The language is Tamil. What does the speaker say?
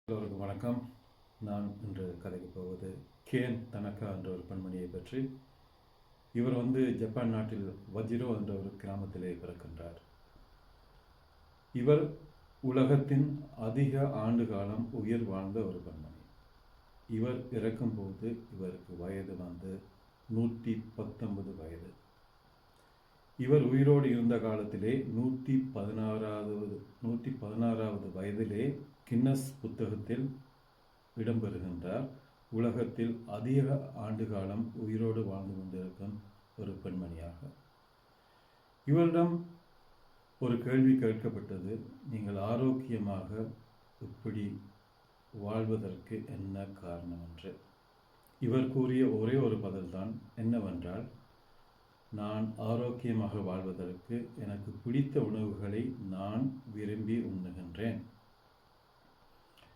எல்லோருக்கும் வணக்கம். நான் இன்று கதைக்கு போவது கேன் தனக்கா என்ற ஒரு பெண்மணியை பற்றி. இவர் ஜப்பான் நாட்டில் வஜிரோ என்ற ஒரு கிராமத்திலே பிறக்கின்றார். இவர் உலகத்தின் அதிக ஆண்டு காலம் உயிர் வாழ்ந்த ஒரு பெண்மணி. இவர் இறக்கும்போது இவருக்கு வயது 119 வயது. இவர் உயிரோடு இருந்த காலத்திலே 116வது வயதிலே கின்னஸ் புத்தகத்தில் இடம்பெறுகின்றார். உலகத்தில் அதிக ஆண்டு காலம் உயிரோடு வாழ்ந்து கொண்டிருக்கும் ஒரு பெண்மணியாக. இவரிடம் ஒரு கேள்வி கேட்கப்பட்டது, நீங்கள் ஆரோக்கியமாக இப்படி வாழ்வதற்கு என்ன காரணம் என்று. இவர் கூறிய ஒரே ஒரு பதில்தான் என்னவென்றால், நான் ஆரோக்கியமாக வாழ்வதற்கு எனக்கு பிடித்த உணவுகளை நான் விரும்பி உண்ணுகின்றேன்.